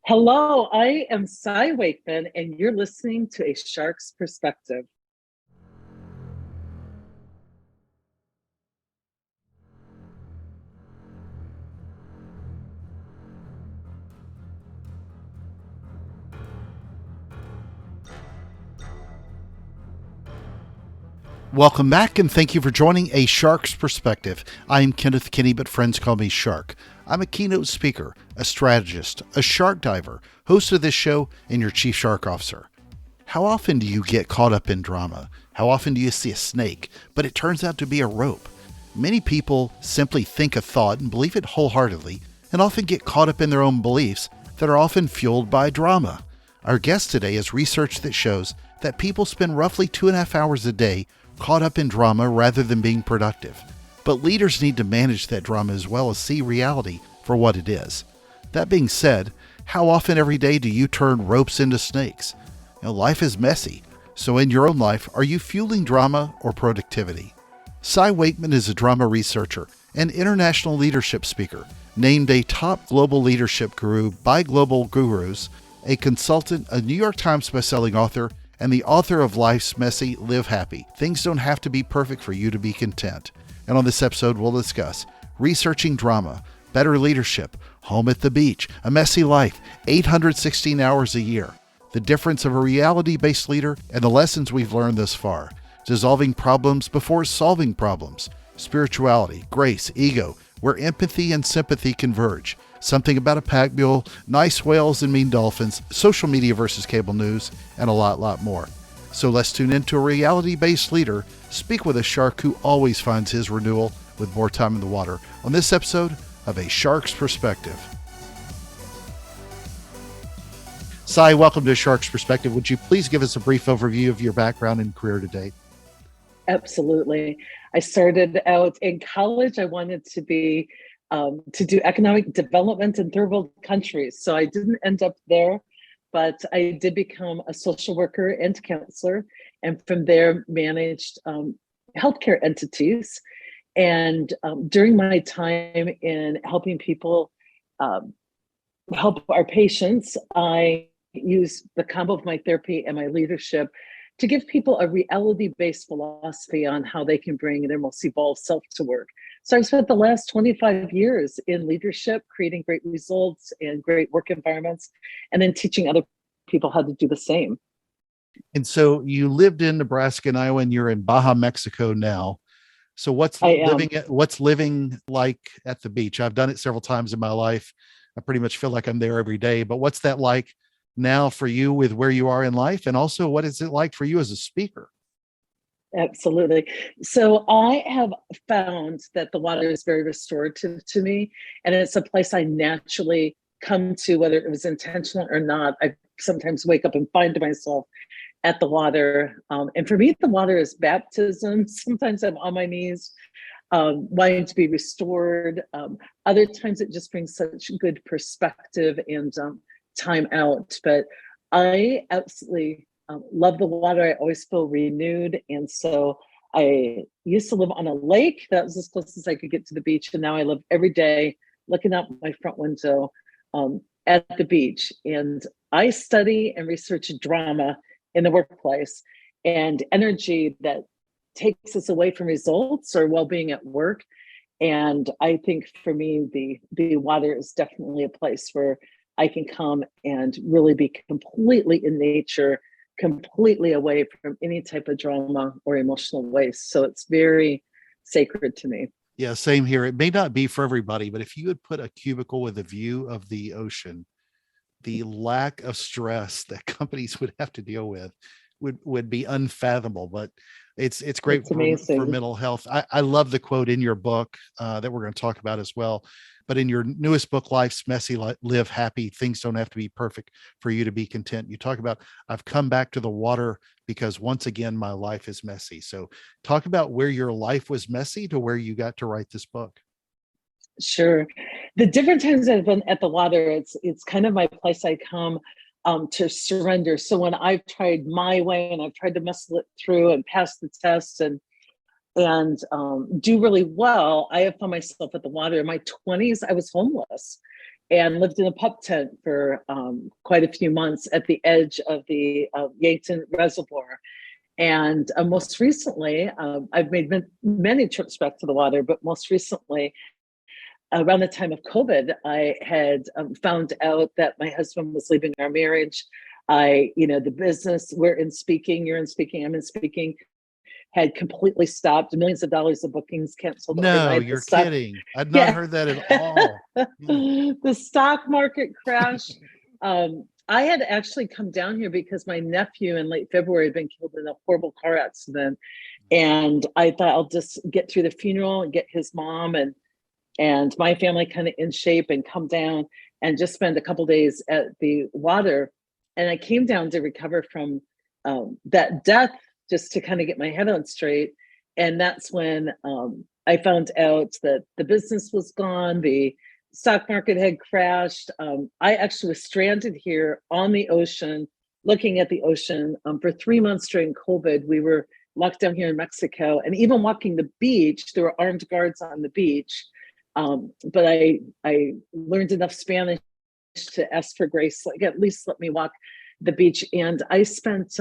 Hello, I am Cy Wakeman, and you're listening to A Shark's Perspective. Welcome back, and thank you for joining A Shark's Perspective. I'm Kenneth Kinney, but friends call me Shark. I'm a keynote speaker, a strategist, a shark diver, host of this show, and your chief shark officer. How often do you get caught up in drama? How often do you see a snake, but it turns out to be a rope? Many people simply think a thought and believe it wholeheartedly, and often get caught up in their own beliefs that are often fueled by drama. Our guest today has research that shows that people spend roughly 2.5 hours a day caught up in drama rather than being productive. But leaders need to manage that drama as well as see reality for what it is. That being said, how often every day do you turn ropes into snakes? Life is messy, so in your own life, are you fueling drama or productivity? Cy Wakeman is a drama researcher and international leadership speaker, named a top global leadership guru by Global Gurus, a consultant, a New York Times bestselling author, and the author of Life's Messy, Live Happy. Things don't have to be perfect for you to be content. And on this episode, we'll discuss researching drama, better leadership, home at the beach, a messy life, 816 hours a year, the difference of a reality-based leader, and the lessons we've learned thus far, dissolving problems before solving problems, spirituality, grace, ego, where empathy and sympathy converge, something about a pack mule, nice whales and mean dolphins, social media versus cable news, and a lot more. So let's tune into a reality-based leader, speak with a shark who always finds his renewal with more time in the water on this episode of A Shark's Perspective. Cy, welcome to A Shark's Perspective. Would you please give us a brief overview of your background and career to date? Absolutely. I started out in college. I wanted to be to do economic development in third world countries. So I didn't end up there, but I did become a social worker and counselor, and from there managed healthcare entities. And during my time in helping people help our patients, I use the combo of my therapy and my leadership to give people a reality-based philosophy on how they can bring their most evolved self to work. So I've spent the last 25 years in leadership, creating great results and great work environments, and then teaching other people how to do the same. And so you lived in Nebraska and Iowa, and you're in Baja, Mexico now. So what's living like at the beach? I've done it several times in my life. I pretty much feel like I'm there every day, but what's that like now for you with where you are in life? And also, what is it like for you as a speaker? Absolutely. So I have found that the water is very restorative to me, and it's a place I naturally come to, whether it was intentional or not. I sometimes wake up and find myself at the water. And for me, the water is baptism. Sometimes I'm on my knees, wanting to be restored. Other times it just brings such good perspective and time out. But I absolutely love the water. I always feel renewed. And so I used to live on a lake. That was as close as I could get to the beach. And now I live every day looking out my front window at the beach. And I study and research drama in the workplace and energy that takes us away from results or well-being at work. And I think for me, the water is definitely a place where I can come and really be completely in nature, completely away from any type of drama or emotional waste. So it's very sacred to me. Yeah, same here. It may not be for everybody, but if you would put a cubicle with a view of the ocean, the lack of stress that companies would have to deal with would be unfathomable. But it's great for mental health. I love the quote in your book that we're going to talk about as well. But in your newest book, Life's Messy, Live Happy, Things Don't Have to Be Perfect for You to Be Content. You talk about, I've come back to the water because once again, my life is messy. So talk about where your life was messy to where you got to write this book. Sure. The different times I've been at the water, it's kind of my place I come to surrender. So when I've tried my way and I've tried to muscle it through and pass the test and do really well, I have found myself at the water. In my 20s, I was homeless. and lived in a pup tent for quite a few months at the edge of the Yankton Reservoir. And most recently, I've made many trips back to the water, but most recently, around the time of COVID, I had found out that my husband was leaving our marriage. The business, we're in speaking, you're in speaking, I'm in speaking, had completely stopped. Millions of dollars of bookings canceled No, overnight. you're kidding. I'd not Yeah. heard that at all. The stock market crashed. I had actually come down here because my nephew in late February had been killed in a horrible car accident. And I thought I'll just get through the funeral and get his mom and my family kind of in shape and come down and just spend a couple days at the water. And I came down to recover from that death, just to kind of get my head on straight. And that's when I found out that the business was gone, the stock market had crashed. I actually was stranded here on the ocean, looking at the ocean for 3 months during COVID. We were locked down here in Mexico, and even walking the beach, there were armed guards on the beach. But I learned enough Spanish to ask for grace, like at least let me walk the beach. And I spent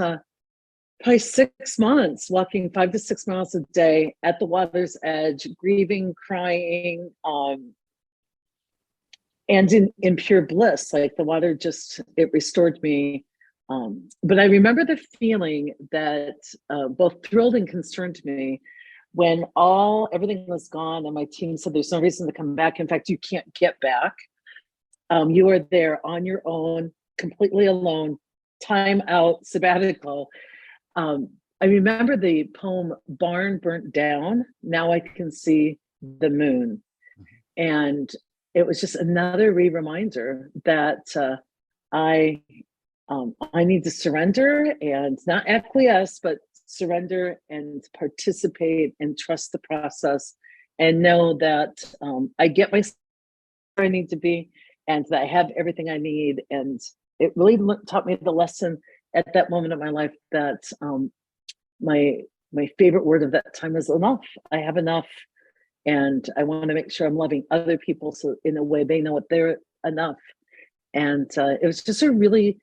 probably 6 months walking 5 to 6 miles a day at the water's edge, grieving, crying, and in pure bliss. Like the water it restored me. But I remember the feeling that both thrilled and concerned me when everything was gone and my team said there's no reason to come back. In fact, you can't get back. You are there on your own, completely alone, time out, sabbatical. I remember the poem Barn Burnt Down, Now I Can See the Moon. And it was just another reminder that I need to surrender and not acquiesce, but surrender and participate and trust the process and know that I get myself where I need to be and that I have everything I need. And it really taught me the lesson at that moment of my life that my favorite word of that time was enough. I have enough. And I want to make sure I'm loving other people so in a way they know what they're enough. And it was just a really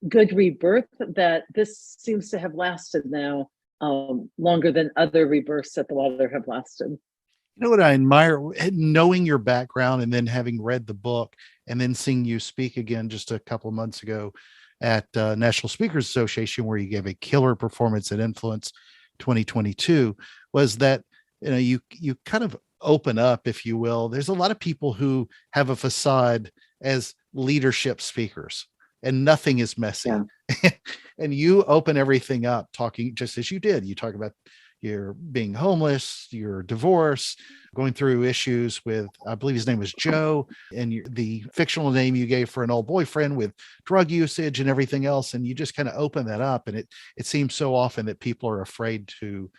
good rebirth that this seems to have lasted now longer than other rebirths at the water have lasted. You know what I admire, knowing your background and then having read the book and then seeing you speak again just a couple of months ago at National Speakers Association, where you gave a killer performance at Influence 2022, was that you kind of open up, if you will. There's a lot of people who have a facade as leadership speakers and nothing is messy. Yeah. And you open everything up, talking just as you did. You talk about your being homeless, your divorce, going through issues with, I believe his name was Joe, and the fictional name you gave for an old boyfriend with drug usage and everything else. And you just kind of open that up. And it seems so often that people are afraid to,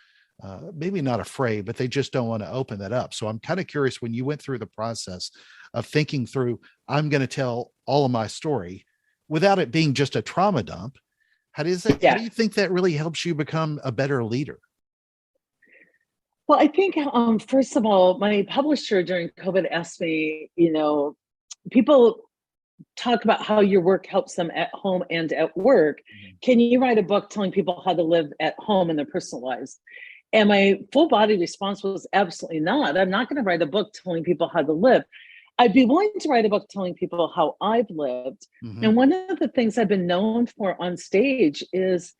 maybe not afraid, but they just don't want to open that up. So I'm kind of curious, when you went through the process of thinking through, I'm going to tell all of my story without it being just a trauma dump, how do you think that really helps you become a better leader? Well, I think, first of all, my publisher during COVID asked me, people talk about how your work helps them at home and at work. Can you write a book telling people how to live at home in their personal lives? And my full body response was absolutely not. I'm not going to write a book telling people how to live. I'd be willing to write a book telling people how I've lived. Mm-hmm. And one of the things I've been known for on stage is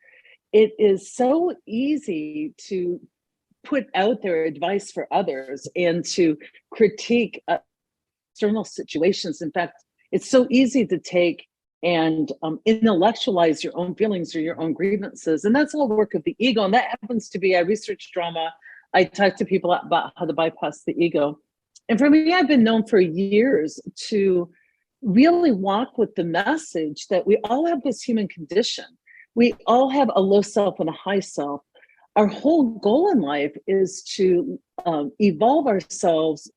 it is so easy to put out their advice for others and to critique external situations. In fact, it's so easy to take and intellectualize your own feelings or your own grievances. And that's all work of the ego. And that happens to be, I research drama. I talk to people about how to bypass the ego. And for me, I've been known for years to really walk with the message that we all have this human condition. We all have a low self and a high self. Our whole goal in life is to evolve ourselves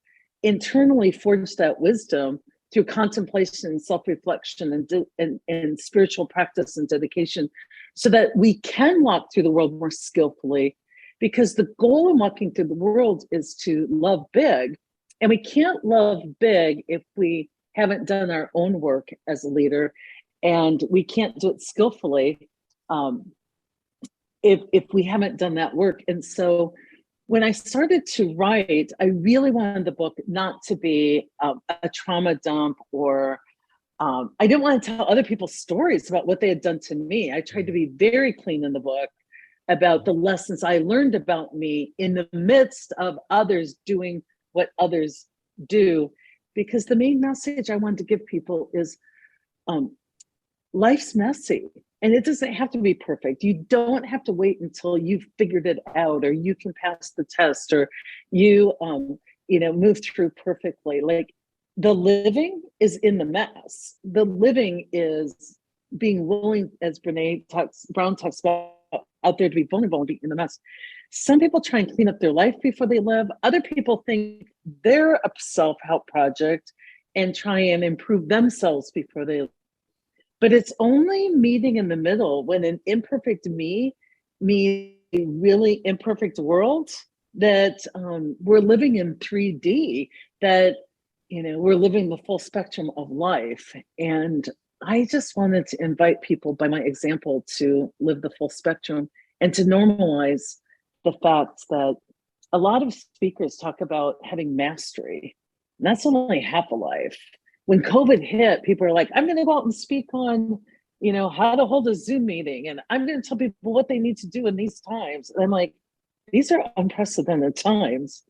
internally, forge that wisdom through contemplation and self-reflection and spiritual practice and dedication, so that we can walk through the world more skillfully. Because the goal in walking through the world is to love big. And we can't love big if we haven't done our own work as a leader, and we can't do it skillfully if we haven't done that work. And so when I started to write, I really wanted the book not to be a trauma dump, or I didn't want to tell other people's stories about what they had done to me. I tried to be very clean in the book about the lessons I learned about me in the midst of others doing what others do. Because the main message I wanted to give people is life's messy, and it doesn't have to be perfect. You don't have to wait until you've figured it out, or you can pass the test, or you move through perfectly. Like, the living is in the mess. The living is being willing, as Brown talks about, out there, to be vulnerable and be in the mess. Some people try and clean up their life before they live. Other people think they're a self-help project and try and improve themselves before they live. But it's only meeting in the middle, when an imperfect me meets a really imperfect world, that we're living in 3D, that we're living the full spectrum of life. And I just wanted to invite people, by my example, to live the full spectrum and to normalize the fact that a lot of speakers talk about having mastery. And that's only half a life. When COVID hit, people are like, I'm going to go out and speak on, how to hold a Zoom meeting. And I'm going to tell people what they need to do in these times. And I'm like, these are unprecedented times.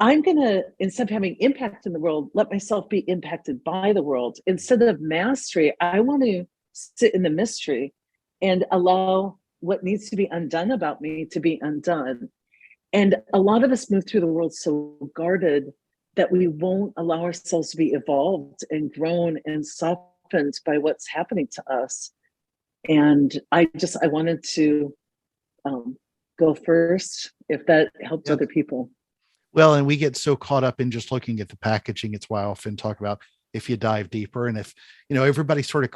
I'm going to, instead of having impact in the world, let myself be impacted by the world. Instead of mastery, I want to sit in the mystery and allow what needs to be undone about me to be undone. And a lot of us move through the world so guarded that we won't allow ourselves to be evolved and grown and softened by what's happening to us. And I wanted to go first, if that helped other people. Well, and we get so caught up in just looking at the packaging. It's why I often talk about, if you dive deeper, and if, everybody sort of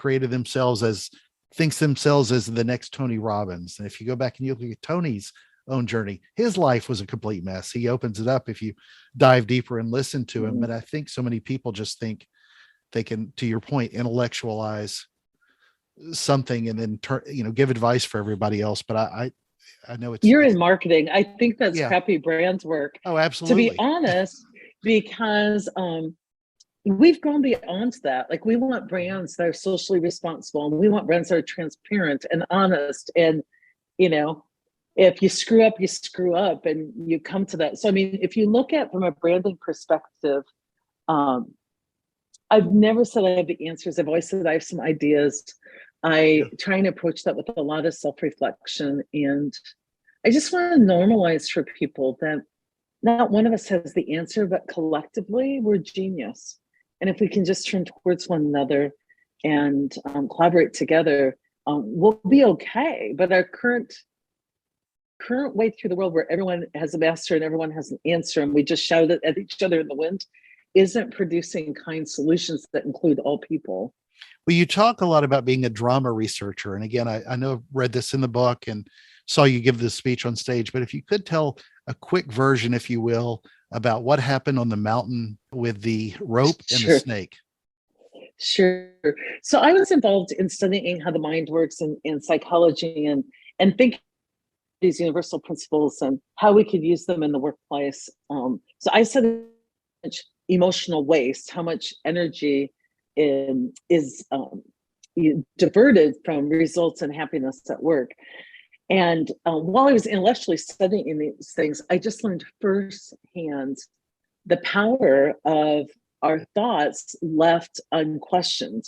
thinks themselves as the next Tony Robbins. And if you go back and you look at Tony's own journey, his life was a complete mess. He opens it up if you dive deeper and listen to him. But I think so many people just think they can, to your point, intellectualize something and then give advice for everybody else. But I know you're in marketing. I think that's crappy brand work. Oh, absolutely. To be honest, because we've gone beyond that. Like, we want brands that are socially responsible, and we want brands that are transparent and honest. And, if you screw up, you screw up, and you come to that. So, I mean, if you look at from a branding perspective, I've never said I have the answers. I've always said I have some ideas. I try and approach that with a lot of self-reflection. And I just want to normalize for people that not one of us has the answer, but collectively we're genius. And if we can just turn towards one another and collaborate together, we'll be okay. But our current way through the world, where everyone has a master and everyone has an answer, and we just shout it at each other in the wind, isn't producing kind solutions that include all people. Well, you talk a lot about being a drama researcher. And again, I know I've read this in the book and saw you give this speech on stage, but if you could tell a quick version, if you will, about what happened on the mountain with the rope and the snake. Sure. So I was involved in studying how the mind works in psychology, and thinking these universal principles and how we could use them in the workplace. So I studied emotional waste, how much energy is diverted from results and happiness at work. And while I was intellectually studying these things, I just learned firsthand the power of our thoughts left unquestioned.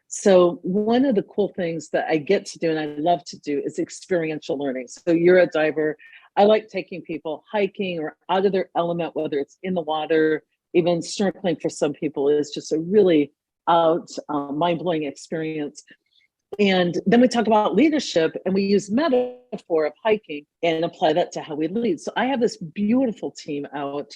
So one of the cool things that I get to do, and I love to do, is experiential learning. So you're a diver. I like taking people hiking or out of their element, whether it's in the water. Even snorkeling for some people is just a really mind-blowing experience. And then we talk about leadership, and we use metaphor of hiking and apply that to how we lead. So I have this beautiful team out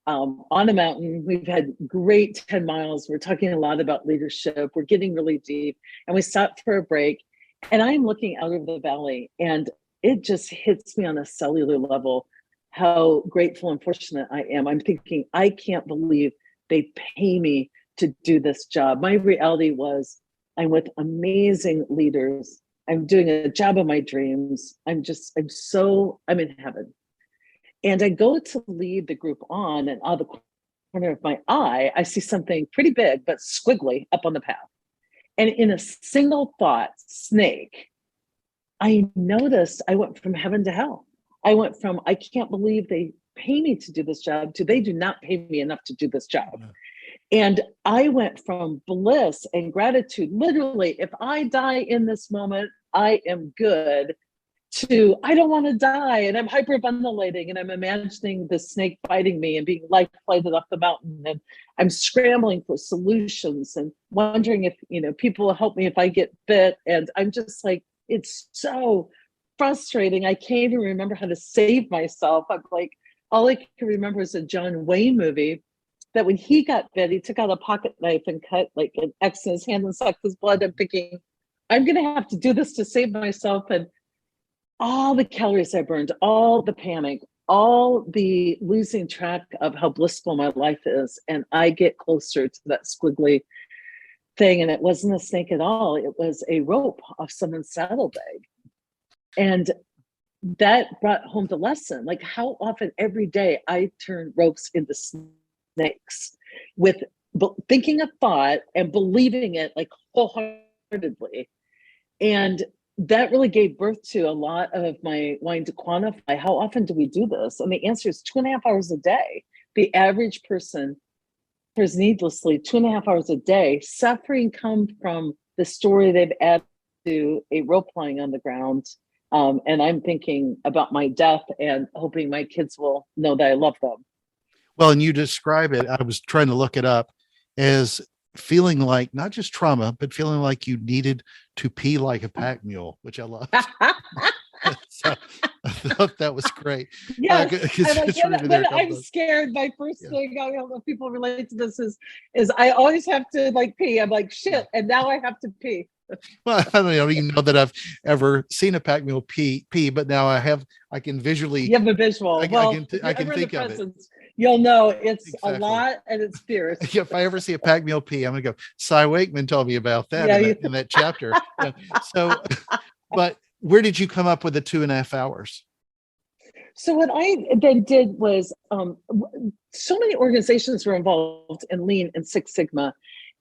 on a mountain. We've had great 10 miles. We're talking a lot about leadership. We're getting really deep, and we stopped for a break. And I'm looking out of the valley, and it just hits me on a cellular level how grateful and fortunate I am. I'm thinking, I can't believe they pay me to do this job. My reality was I'm with amazing leaders. I'm doing a job of my dreams. I'm in heaven. And I go to lead the group on, and out of the corner of my eye, I see something pretty big, but squiggly up on the path. And in a single thought, snake, I noticed I went from heaven to hell. I went from, I can't believe they pay me to do this job, to they do not pay me enough to do this job. Yeah. And I went from bliss and gratitude, literally, if I die in this moment, I am good, to I don't want to die, and I'm hyperventilating, and I'm imagining the snake biting me and being life flighted up the mountain, and I'm scrambling for solutions and wondering if people will help me if I get bit. And I'm just like, it's so frustrating. I can't even remember how to save myself. I'm like, all I can remember is a John Wayne movie that when he got bit, he took out a pocket knife and cut like an X in his hand and sucked his blood. I'm thinking, I'm going to have to do this to save myself. And all the calories I burned, all the panic, all the losing track of how blissful my life is. And I get closer to that squiggly thing. And it wasn't a snake at all. It was a rope off someone's saddlebag. And that brought home the lesson, like how often every day I turn ropes into snakes with thinking a thought and believing it like wholeheartedly. And that really gave birth to a lot of my wanting to quantify how often do we do this? And the answer is 2.5 hours a day. The average person suffers needlessly 2.5 hours a day. Suffering comes from the story they've added to a rope lying on the ground. And I'm thinking about my death and hoping my kids will know that I love them. Well, and you describe it, I was trying to look it up, as feeling like not just trauma, but feeling like you needed to pee like a pack mule, which I love. So I thought that was great. Yes, when I'm scared, my first thing, I don't know if people relate to this, is I always have to like pee. I'm like, shit, and now I have to pee. Well, I don't even know that I've ever seen a pack mule pee, but now I can visually. You have a visual. I can think of it. You'll know it's exactly. A lot and it's fierce. If I ever see a pack mule pee, I'm going to go, Cy Wakeman told me about that in that chapter. Yeah. So, but where did you come up with the 2.5 hours? So what I then did was, so many organizations were involved in Lean and Six Sigma,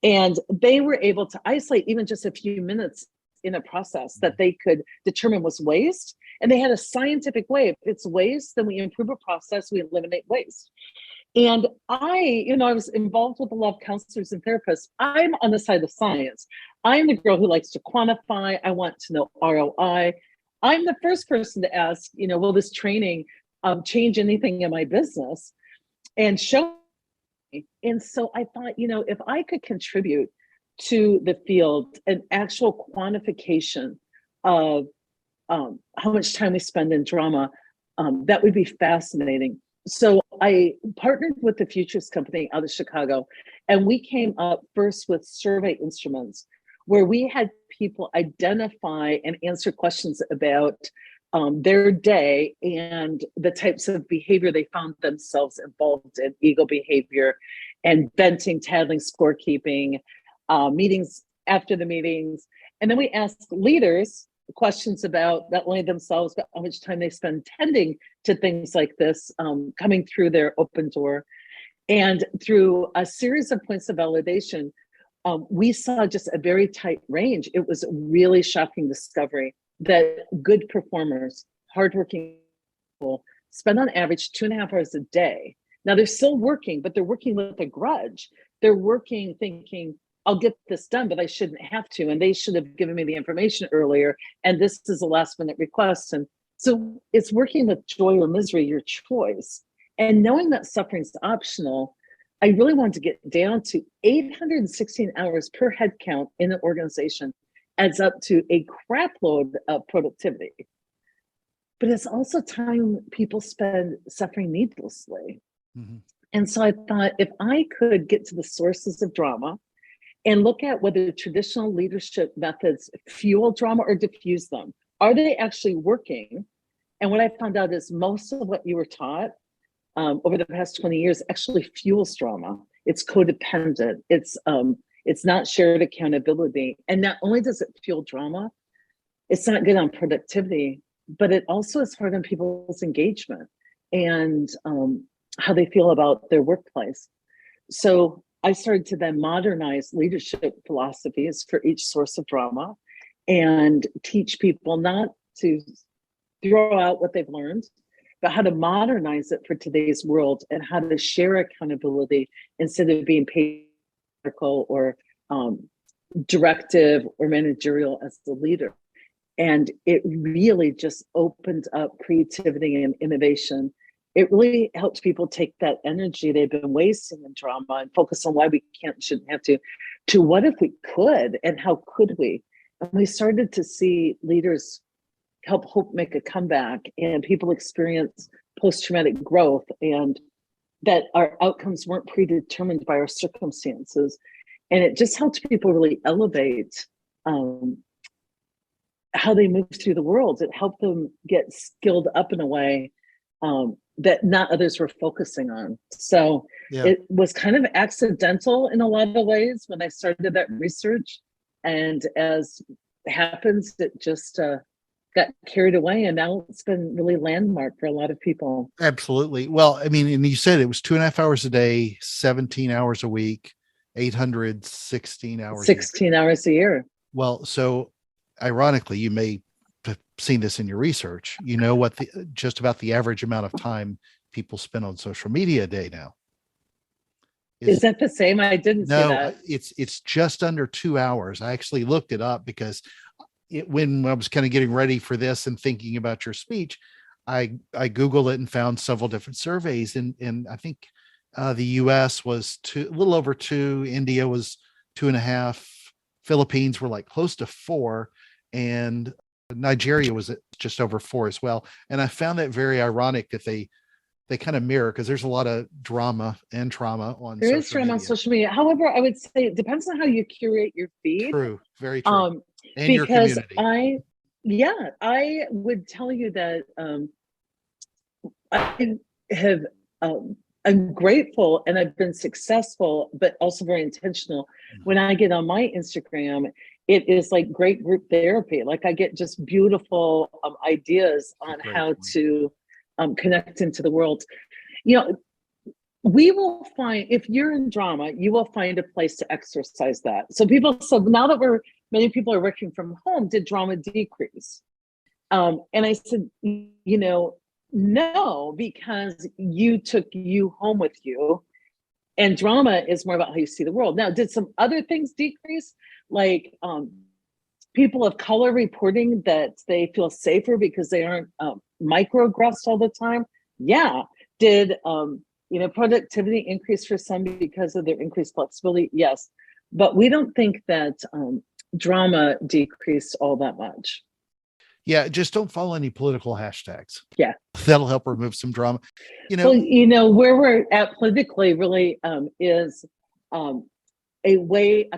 and they were able to isolate even just a few minutes in a process that they could determine was waste. And they had a scientific way. If it's waste, then we improve a process, we eliminate waste. And I was involved with a lot of counselors and therapists. I'm on the side of science. I'm the girl who likes to quantify. I want to know ROI. I'm the first person to ask, will this training change anything in my business? And show me. And so I thought, if I could contribute to the field an actual quantification of how much time we spend in drama, that would be fascinating. So I partnered with the Futures Company out of Chicago, and we came up first with survey instruments where we had people identify and answer questions about their day and the types of behavior they found themselves involved in, ego behavior and venting, tattling, scorekeeping, meetings after the meetings. And then we asked leaders questions about not only themselves, but how much time they spend tending to things like this, coming through their open door. And through a series of points of validation, we saw just a very tight range. It was a really shocking discovery that good performers, hardworking people, spend on average 2.5 hours a day. Now they're still working, but they're working with a grudge. They're working thinking, I'll get this done, but I shouldn't have to. And they should have given me the information earlier. And this is a last minute request. And so it's working with joy or misery, your choice. And knowing that suffering is optional, I really wanted to get down to 816 hours per head count in an organization adds up to a crap load of productivity. But it's also time people spend suffering needlessly. Mm-hmm. And so I thought, if I could get to the sources of drama and look at whether traditional leadership methods fuel drama or diffuse them, are they actually working? And what I found out is most of what you were taught over the past 20 years actually fuels drama. It's codependent. It's not shared accountability. And not only does it fuel drama, it's not good on productivity, but it also is hard on people's engagement and how they feel about their workplace. So I started to then modernize leadership philosophies for each source of drama and teach people not to throw out what they've learned, but how to modernize it for today's world and how to share accountability instead of being patriarchal or directive or managerial as the leader. And it really just opened up creativity and innovation. It really helped people take that energy they've been wasting in drama and focus on why we can't, shouldn't have to what if we could and how could we? And we started to see leaders help hope make a comeback and people experience post-traumatic growth and that our outcomes weren't predetermined by our circumstances. And it just helped people really elevate how they move through the world. It helped them get skilled up in a way that not others were focusing on. So it was kind of accidental in a lot of ways when I started that research. And as happens, it just got carried away. And now it's been really landmark for a lot of people. Absolutely. Well, I mean, and you said it was 2.5 hours a day, 17 hours a week, 816 hours. 16 hours a year. Well, so ironically, you may have seen this in your research. You know what just about the average amount of time people spend on social media a day now? Is that the same? I didn't see that. It's just under 2 hours. I actually looked it up because when I was kind of getting ready for this and thinking about your speech, I Googled it and found several different surveys. And I think the US was a little over 2, India was 2.5, Philippines were like close to 4, and Nigeria was at just over 4 as well. And I found that very ironic that they kind of mirror, because there's a lot of drama and trauma on there is drama on social media. However, I would say it depends on how you curate your feed. True, very true. And because your community. I would tell you that I have I'm grateful and I've been successful, but also very intentional. When I get on my Instagram, it is like great group therapy. Like I get just beautiful ideas on how to connect into the world. You know, we will find, if you're in drama, you will find a place to exercise that. So now that many people are working from home, did drama decrease? And I said, no, because you took you home with you, and drama is more about how you see the world. Now, did some other things decrease? Like people of color reporting that they feel safer because they aren't microaggressed all the time? Yeah. Did productivity increase for some because of their increased flexibility? Yes. But we don't think that drama decreased all that much. Yeah, just don't follow any political hashtags. Yeah. That'll help remove some drama. Well, where we're at politically really is a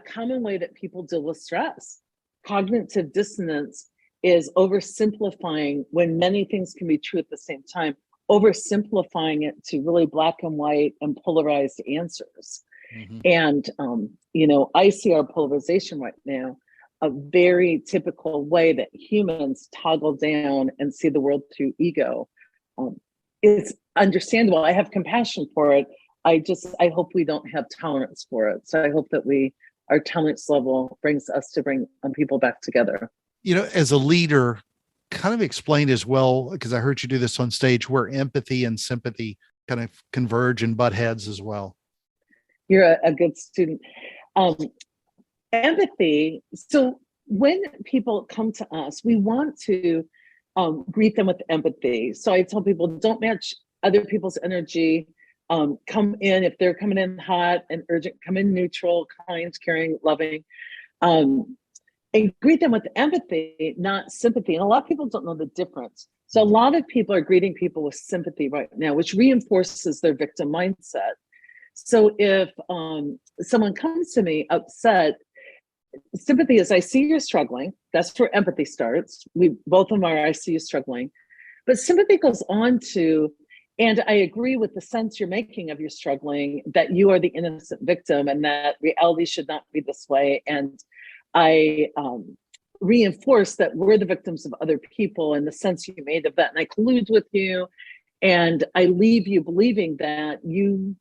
common way that people deal with stress. Cognitive dissonance is oversimplifying when many things can be true at the same time, oversimplifying it to really black and white and polarized answers. Mm-hmm. And, I see our polarization right now, a very typical way that humans toggle down and see the world through ego. It's understandable. I have compassion for it. I hope we don't have tolerance for it. So I hope that our tolerance level brings us to bring people back together. As a leader, kind of explain as well, because I heard you do this on stage, where empathy and sympathy kind of converge and butt heads as well. You're a good student. Empathy. So when people come to us, we want to greet them with empathy. So I tell people, don't match other people's energy. Come in, if they're coming in hot and urgent, come in neutral, kind, caring, loving, and greet them with empathy, not sympathy. And a lot of people don't know the difference. So a lot of people are greeting people with sympathy right now, which reinforces their victim mindset. So if someone comes to me upset, sympathy is, I see you're struggling. That's where empathy starts. We both of them are, I see you struggling. But sympathy goes on to, And I agree with the sense you're making of your struggling, that you are the innocent victim and that reality should not be this way. And I reinforce that we're the victims of other people and the sense you made of that. And I collude with you, and I leave you believing that you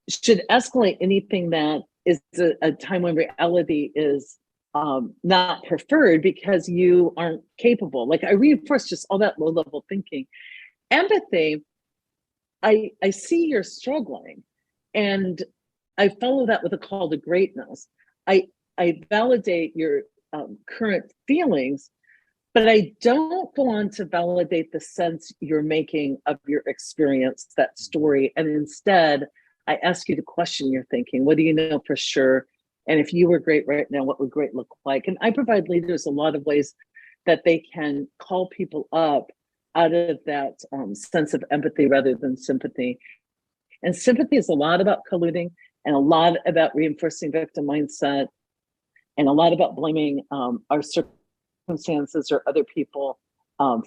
should escalate anything that is a time when reality is not preferred because you aren't capable. Like, I reinforce just all that low level thinking. Empathy, I see you're struggling, and I follow that with a call to greatness. I validate your current feelings, but I don't go on to validate the sense you're making of your experience, that story. And instead, I ask you to question your thinking. What do you know for sure? And if you were great right now, what would great look like? And I provide leaders a lot of ways that they can call people up out of that sense of empathy rather than sympathy. And sympathy is a lot about colluding and a lot about reinforcing victim mindset and a lot about blaming our circumstances or other people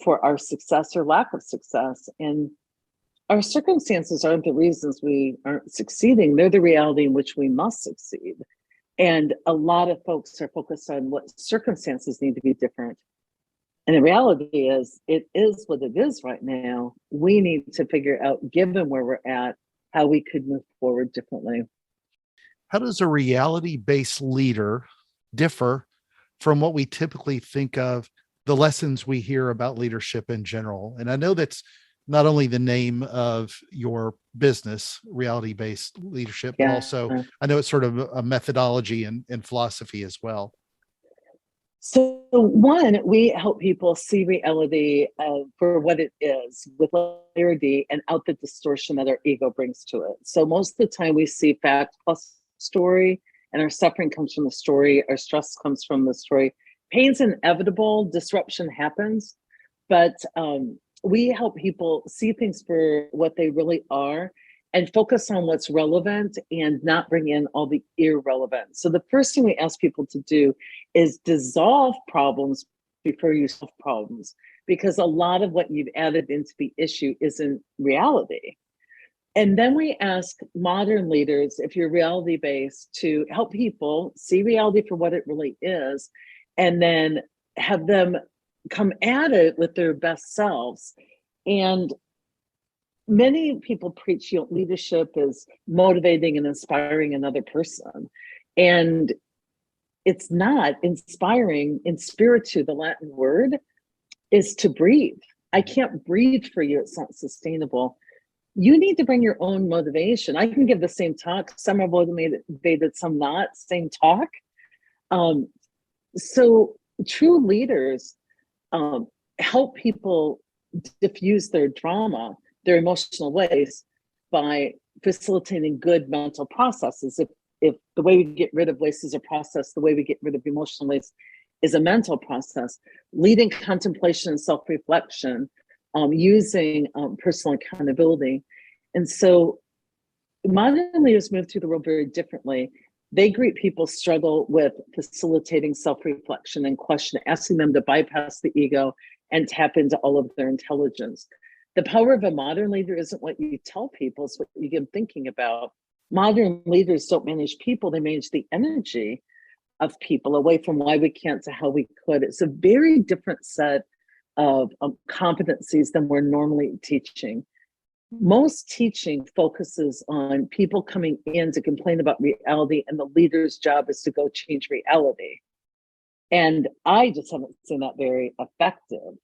for our success or lack of success. And our circumstances aren't the reasons we aren't succeeding. They're the reality in which we must succeed. And a lot of folks are focused on what circumstances need to be different. And the reality is, it is what it is right now. We need to figure out, given where we're at, how we could move forward differently. How does a reality-based leader differ from what we typically think of, the lessons we hear about leadership in general? And I know that's not only the name of your business, reality-based leadership, but also I know it's sort of a methodology and philosophy as well. So one, we help people see reality for what it is with clarity and out the distortion that our ego brings to it. So most of the time we see fact plus story, and our suffering comes from the story. Our stress comes from the story. Pain's inevitable, disruption happens, but we help people see things for what they really are and focus on what's relevant and not bring in all the irrelevant. So the first thing we ask people to do is dissolve problems before you solve problems, because a lot of what you've added into the issue isn't reality. And then we ask modern leaders, if you're reality-based, to help people see reality for what it really is, and then have them come at it with their best selves. And many people preach, leadership is motivating and inspiring another person. And it's not. Inspiring, in spiritu, the Latin word, is to breathe. I can't breathe for you. It's not sustainable. You need to bring your own motivation. I can give the same talk. Some are motivated, some not. Same talk. So true leaders help people diffuse their drama, their emotional waste, by facilitating good mental processes. If the way we get rid of waste is a process, the way we get rid of emotional waste is a mental process. Leading contemplation and self-reflection, using personal accountability. And so modern leaders move through the world very differently. They greet people's struggle with facilitating self-reflection and question, asking them to bypass the ego and tap into all of their intelligence. The power of a modern leader isn't what you tell people, it's what you get them thinking about. Modern leaders don't manage people, they manage the energy of people, away from why we can't to how we could. It's a very different set of competencies than we're normally teaching. Most teaching focuses on people coming in to complain about reality, and the leader's job is to go change reality. And I just haven't seen that very effective.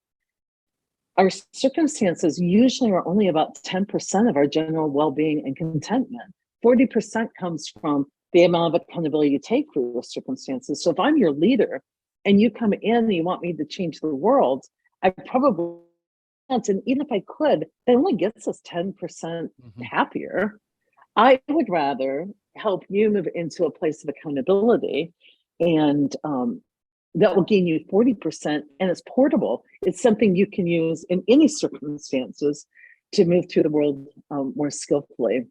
Our circumstances usually are only about 10% of our general well-being and contentment. 40% comes from the amount of accountability you take for your circumstances. So if I'm your leader and you come in and you want me to change the world, I probably can't. And even if I could, that only gets us 10% happier. I would rather help you move into a place of accountability, and that will gain you 40%, and it's portable. It's something you can use in any circumstances to move through the world more skillfully.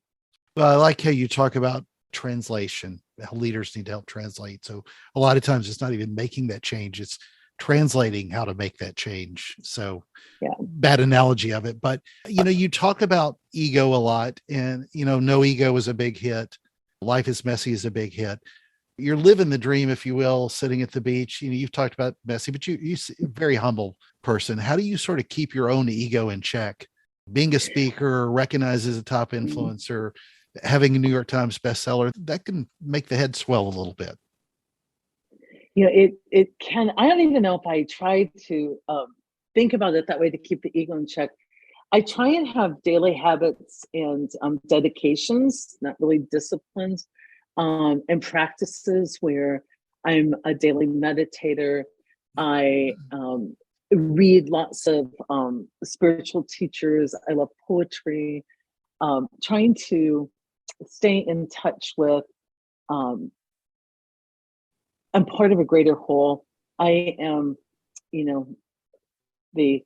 Well, I like how you talk about translation, how leaders need to help translate. So a lot of times it's not even making that change, it's translating how to make that change. So Yeah. bad analogy of it. But, you talk about ego a lot, and, No Ego is a big hit. Life is Messy is a big hit. You're living the dream, if you will, sitting at the beach. You've talked about messy, but you're a very humble person. How do you sort of keep your own ego in check? Being a speaker, recognized as a top influencer, having a New York Times bestseller, that can make the head swell a little bit. It can. I don't even know if I try to think about it that way to keep the ego in check. I try and have daily habits and dedications, not really disciplines, and practices where I'm a daily meditator. I read lots of spiritual teachers. I love poetry. Trying to stay in touch with, I'm part of a greater whole. I am, the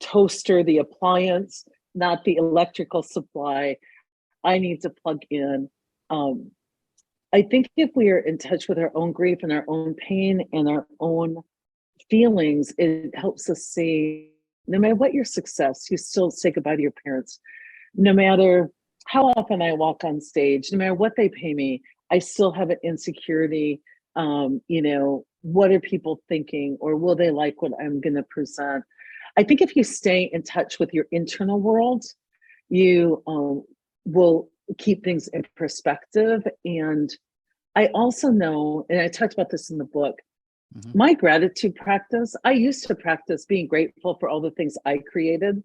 toaster, the appliance, not the electrical supply. I need to plug in. I think if we are in touch with our own grief and our own pain and our own feelings, it helps us see, no matter what your success, you still say goodbye to your parents. No matter how often I walk on stage, no matter what they pay me, I still have an insecurity. What are people thinking, or will they like what I'm going to present? I think if you stay in touch with your internal world, you will keep things in perspective. And I also know, and I talked about this in the book, my gratitude practice, I used to practice being grateful for all the things I created.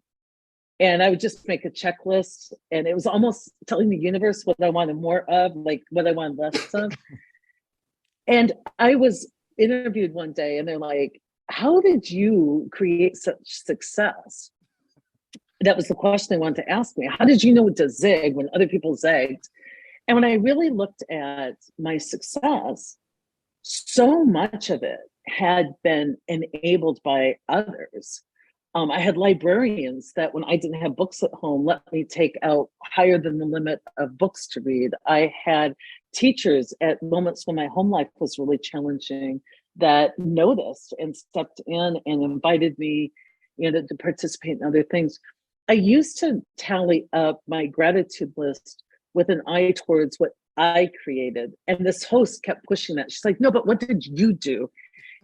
And I would just make a checklist, and it was almost telling the universe what I wanted more of, like what I wanted less of. And I was interviewed one day, and they're like, how did you create such success? That was the question they wanted to ask me. How did you know to zig when other people zigged? And when I really looked at my success, so much of it had been enabled by others. I had librarians that, when I didn't have books at home, let me take out higher than the limit of books to read. I had teachers at moments when my home life was really challenging that noticed and stepped in and invited me, to participate in other things. I used to tally up my gratitude list with an eye towards what I created. And this host kept pushing that. She's like, no, but what did you do?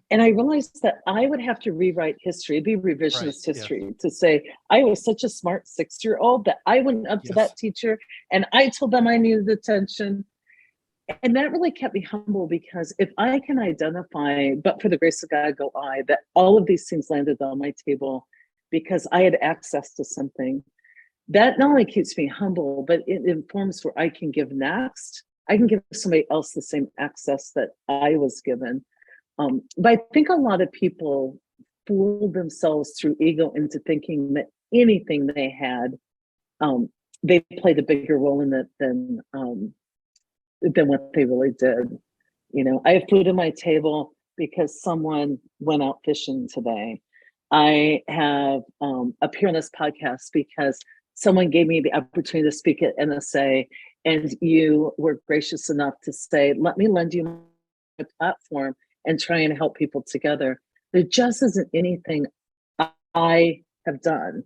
And I realized that I would have to rewrite history, be revisionist history, to say, I was such a smart 6-year-old that I went up to that teacher and I told them I needed attention. And that really kept me humble, because if I can identify, but for the grace of God go I, that all of these things landed on my table because I had access to something, that not only keeps me humble, but it informs where I can give next. I can give somebody else the same access that I was given. But I think a lot of people fooled themselves through ego into thinking that anything they had, they played a bigger role in it than what they really did. I have food on my table because someone went out fishing today. I have appeared on this podcast because someone gave me the opportunity to speak at NSA, and you were gracious enough to say, let me lend you my platform and try and help people together. There just isn't anything I have done.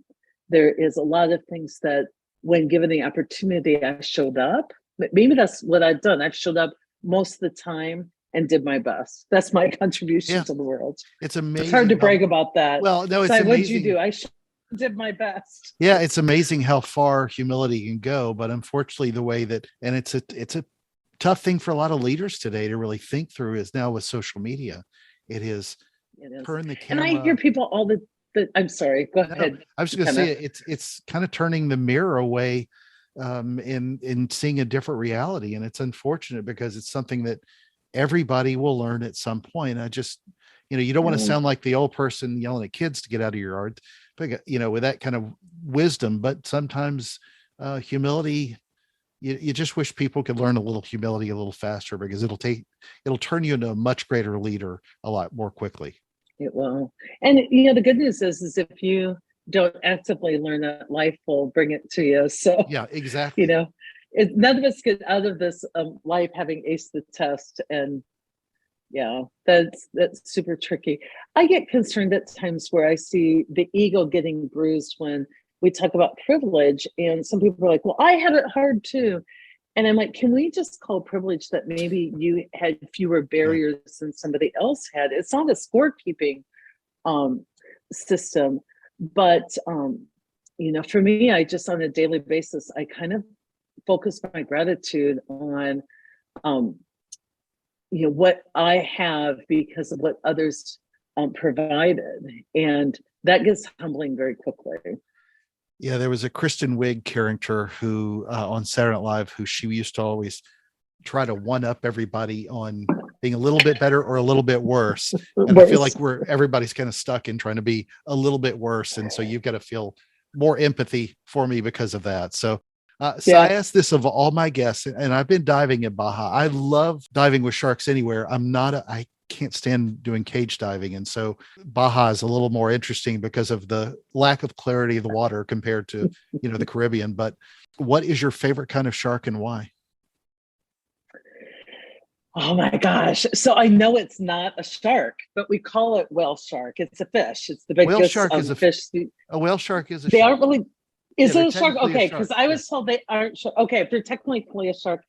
There is a lot of things that, when given the opportunity, I showed up. Maybe that's what I've done. I've showed up most of the time and did my best. That's my contribution to the world. It's amazing. It's hard to brag about that. Well, no, it's Cy, amazing. what'd you do? I did my best. Yeah, it's amazing how far humility can go. But unfortunately, the way that, and it's a tough thing for a lot of leaders today to really think through, is now with social media. It is turn the camera. And I hear people all the I'm sorry, go ahead. I was going to say it's kind of turning the mirror away in seeing a different reality. And it's unfortunate because it's something that everybody will learn at some point. I just, you don't want to sound like the old person yelling at kids to get out of your yard, but with that kind of wisdom. But sometimes humility, you just wish people could learn a little humility a little faster, because it'll turn you into a much greater leader a lot more quickly. It will. And the good news is if you don't actively learn it, life will bring it to you. So yeah, exactly. None of us get out of this life having aced the test and Yeah, that's super tricky. I get concerned at times where I see the ego getting bruised when we talk about privilege, and some people are like, "Well, I had it hard too." And I'm like, "Can we just call privilege that maybe you had fewer Yeah. barriers than somebody else had?" It's not a scorekeeping um, system, but for me, I just on a daily basis, I kind of focus my gratitude on um, what I have because of what others provided, and that gets humbling very quickly. Yeah, there was a Kristen Wiig character who on Saturday Night Live who she used to always try to one up everybody on being a little bit better or a little bit worse. And I feel Worse. like everybody's kind of stuck in trying to be a little bit worse. And so you've got to feel more empathy for me because of that. So I Yeah. asked this of all my guests, and I've been diving in Baja. I love diving with sharks anywhere. I can't stand doing cage diving. And so Baja is a little more interesting because of the lack of clarity of the water compared to, the Caribbean. But what is your favorite kind of shark and why? Oh my gosh. So I know it's not a shark, but we call it whale shark. It's a fish. It's the Whale biggest shark is fish. a whale shark is a They shark. aren't really. Yeah, Is they're it a shark? technically a Okay, because shark. I Yeah. was told they aren't. Okay, if they're technically a shark,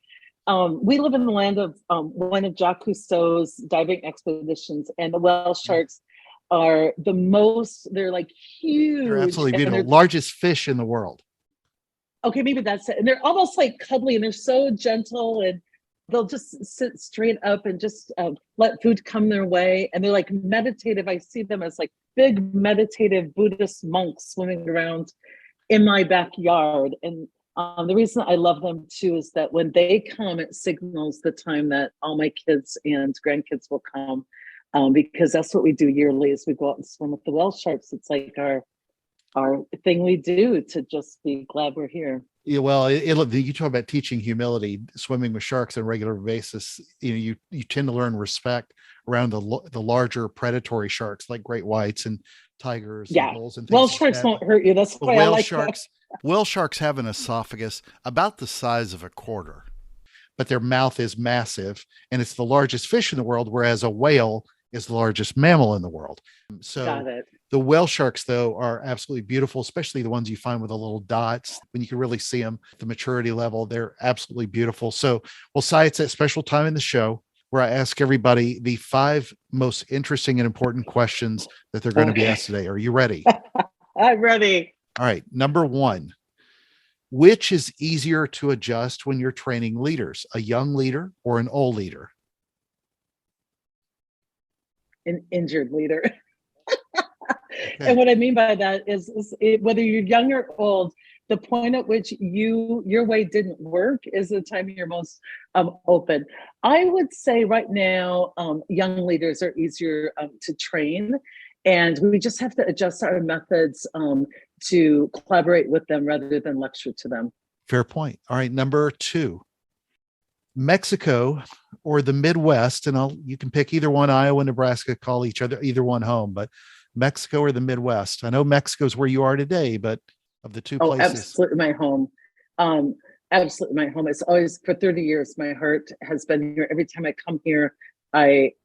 we live in the land of one of Jacques Cousteau's diving expeditions, and the whale sharks are the most. They're like They're huge, absolutely and beautiful. they're Largest fish in the world. okay. Maybe that's it. And they're almost like cuddly, and they're so gentle, and they'll just sit straight up and just let food come their way. And they're like meditative. I see them as like big meditative Buddhist monks swimming around in my backyard. And the reason I love them too is that when they come, it signals the time that all my kids and grandkids will come, because that's what we do yearly is we go out and swim with the whale sharks. It's like our thing we do to just be glad we're here. Yeah, well, you talk about teaching humility, swimming with sharks on a regular basis. You tend to learn respect around the larger predatory sharks like great whites and tigers and Yeah. bulls and Well, things like sharks that. won't hurt you. That's But why I like them. whale sharks have an esophagus about the size of a quarter, but their mouth is massive, and it's the largest fish in the world, whereas a whale is the largest mammal in the world. So Got it. the whale sharks, though, are absolutely beautiful, especially the ones you find with the little dots when you can really see them at the maturity level. They're absolutely beautiful. So, well, Cy, it's that special time in the show where I ask everybody the 5 most interesting and important questions that they're going to be asked today. Are you ready? I'm ready. All right. Number 1, which is easier to adjust when you're training leaders, a young leader or an old leader? An injured leader. Okay. And what I mean by that is whether you're young or old, the point at which your way didn't work is the time you're most open. I would say right now, young leaders are easier to train, and we just have to adjust our methods to collaborate with them rather than lecture to them. Fair point. All right. Number 2, Mexico or the Midwest, and you can pick either one. Iowa, Nebraska, call either one home, but Mexico or the Midwest. I know Mexico's where you are today, but of the two Oh, places. absolutely my home. Um, Absolutely my home. It's always for 30 years. My heart has been here. Every time I come here,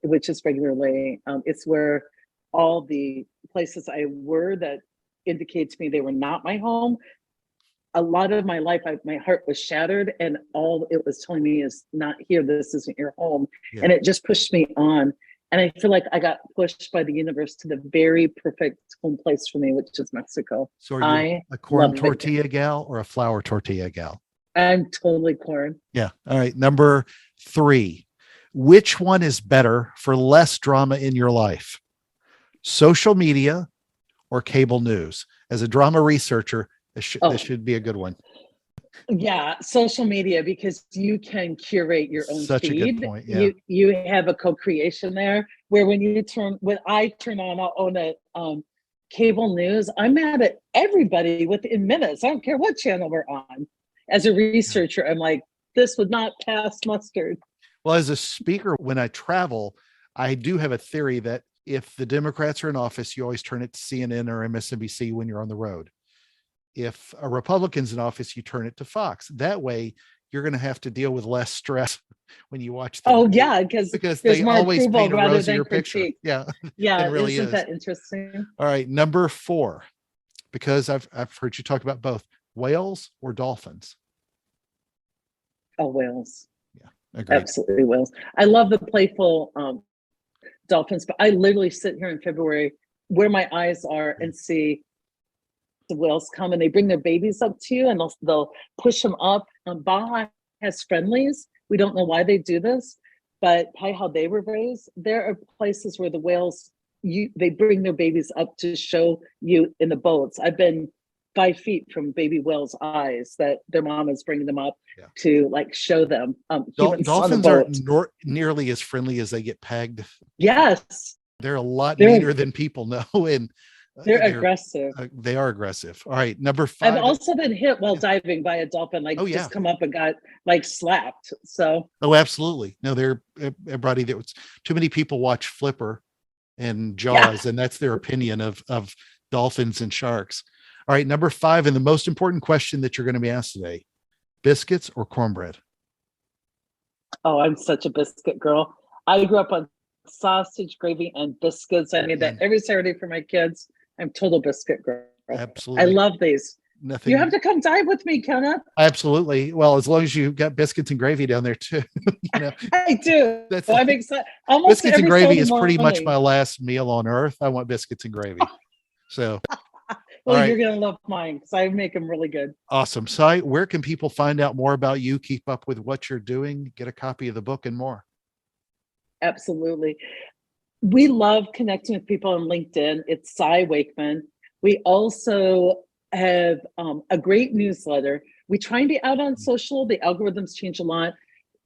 which is regularly, it's where all the places I were that indicate to me they were not my home. A lot of my life, my heart was shattered, and all it was telling me is not here. This isn't your home. Yeah. And it just pushed me on. And I feel like I got pushed by the universe to the very perfect home place for me, which is Mexico. So are you I a corn love tortilla it. gal or a flour tortilla gal? I'm totally corn. Yeah. All right. Number 3, which one is better for less drama in your life? Social media or cable news? As a drama researcher, this should be a good one. Yeah, social media, because you can curate your own Such a good feed. point. Yeah. You have a co-creation there where when I turn on a cable news, I'm mad at everybody within minutes. I don't care what channel we're on. As a researcher, I'm like, this would not pass mustard. Well, as a speaker, when I travel, I do have a theory that if the Democrats are in office, you always turn it to CNN or MSNBC when you're on the road. If a Republican's in office, you turn it to Fox. That way, you're going to have to deal with less stress when you watch them. Oh yeah, because They there's more always approval paint a rather than rosier picture. critique. Yeah, it Yeah, really isn't is. that interesting? All right, number 4, because I've heard you talk about both, whales or dolphins. Oh, whales. Yeah, agreed. Absolutely whales. I love the playful dolphins, but I literally sit here in February where my eyes are and see the whales come and they bring their babies up to you and they'll push them up. Baja has friendlies. We don't know why they do this, but probably how they were raised. There are places where the whales they bring their babies up to show you in the boats. I've been 5 feet from baby whales' eyes that their mom is bringing them up to like show them humans on the Dolphins boat. aren't nearly as friendly as they get pegged. Yes, They're a lot they're meaner than people know, and they're aggressive. They are aggressive. All right, number I've 5. also been hit while diving by a dolphin, like just come up and got like slapped. So Oh, absolutely. No, they're everybody. There was too many people watch Flipper and Jaws, and that's their opinion of dolphins and sharks. All right, number 5, and the most important question that you're going to be asked today: biscuits or cornbread? Oh, I'm such a biscuit girl. I grew up on sausage, gravy, and biscuits. I made that every Saturday for my kids. I'm total biscuit girl. Absolutely. I love these. Nothing. You have to come dive with me, Kenneth. Absolutely. Well, as long as you got biscuits and gravy down there too. I do. I'm excited. Biscuits and gravy is pretty much my last meal on earth. I want biscuits and gravy. So well, you're going to love mine because I make them really good. Awesome. Cy, where can people find out more about you, keep up with what you're doing, get a copy of the book and more? Absolutely. We love connecting with people on LinkedIn. It's Cy Wakeman. We also have a great newsletter. We try and be out on social. The algorithms change a lot.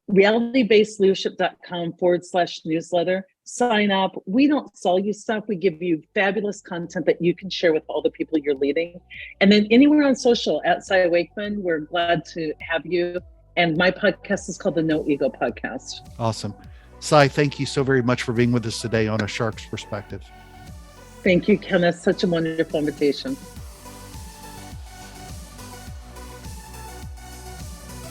realitybasedleadership.com/newsletter. Sign up. We don't sell you stuff. We give you fabulous content that you can share with all the people you're leading. And then anywhere on social at Cy Wakeman, we're glad to have you. And my podcast is called the No Ego Podcast. Awesome. Cy, thank you so very much for being with us today on A Shark's Perspective. Thank you, Kenneth. Such a wonderful invitation.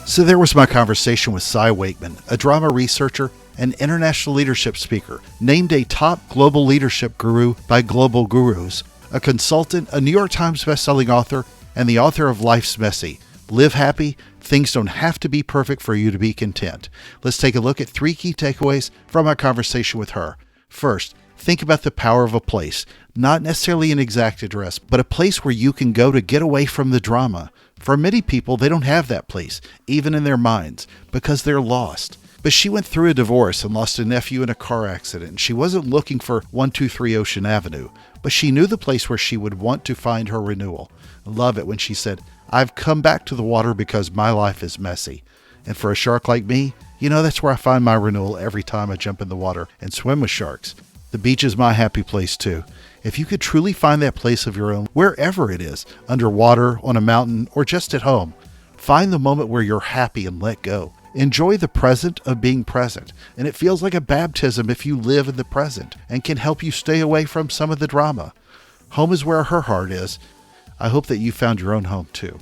So there was my conversation with Cy Wakeman, a drama researcher and international leadership speaker, named a top global leadership guru by Global Gurus, a consultant, a New York Times bestselling author, and the author of Life's Messy. Live happy. Things don't have to be perfect for you to be content. Let's take a look at 3 key takeaways from our conversation with her. First, think about the power of a place, not necessarily an exact address, but a place where you can go to get away from the drama. For many people, they don't have that place, even in their minds, because they're lost. But she went through a divorce and lost a nephew in a car accident. She wasn't looking for 123 Ocean Avenue, but she knew the place where she would want to find her renewal. I love it when she said, "I've come back to the water because my life is messy." And for a shark like me, that's where I find my renewal every time I jump in the water and swim with sharks. The beach is my happy place too. If you could truly find that place of your own, wherever it is, underwater, on a mountain, or just at home, find the moment where you're happy and let go. Enjoy the present of being present, and it feels like a baptism if you live in the present and can help you stay away from some of the drama. Home is where her heart is. I hope that you found your own home too.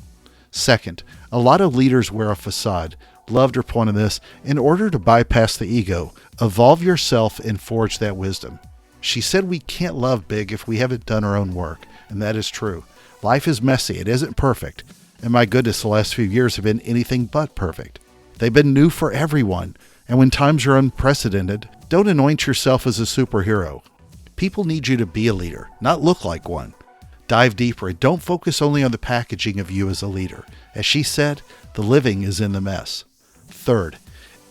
Second, a lot of leaders wear a facade. Loved her point on this. In order to bypass the ego, evolve yourself and forge that wisdom. She said we can't love big if we haven't done our own work, and that is true. Life is messy. It isn't perfect. And my goodness, the last few years have been anything but perfect. They've been new for everyone. And when times are unprecedented, don't anoint yourself as a superhero. People need you to be a leader, not look like one. Dive deeper and don't focus only on the packaging of you as a leader. As she said, the living is in the mess. Third,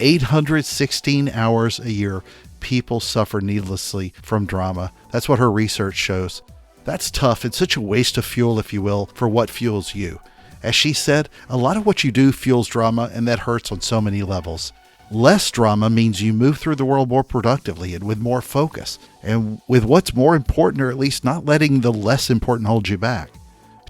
816 hours a year, people suffer needlessly from drama. That's what her research shows. That's tough and such a waste of fuel, if you will, for what fuels you. As she said, a lot of what you do fuels drama, and that hurts on so many levels. Less drama means you move through the world more productively and with more focus, and with what's more important, or at least not letting the less important hold you back.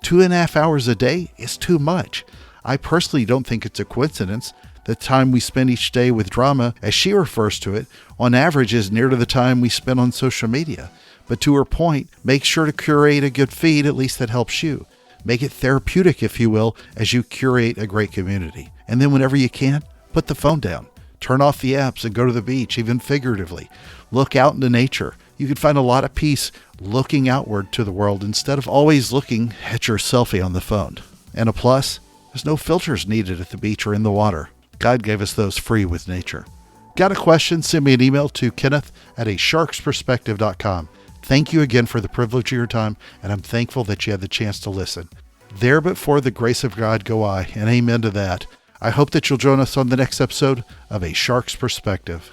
2.5 hours a day is too much. I personally don't think it's a coincidence. The time we spend each day with drama, as she refers to it, on average is near to the time we spend on social media. But to her point, make sure to curate a good feed, at least that helps you. Make it therapeutic, if you will, as you curate a great community. And then whenever you can, put the phone down. Turn off the apps and go to the beach, even figuratively. Look out into nature. You can find a lot of peace looking outward to the world instead of always looking at your selfie on the phone. And a plus, there's no filters needed at the beach or in the water. God gave us those free with nature. Got a question? Send me an email to kenneth@asharksperspective.com. Thank you again for the privilege of your time, and I'm thankful that you had the chance to listen. There but for the grace of God go I, and amen to that. I hope that you'll join us on the next episode of A Shark's Perspective.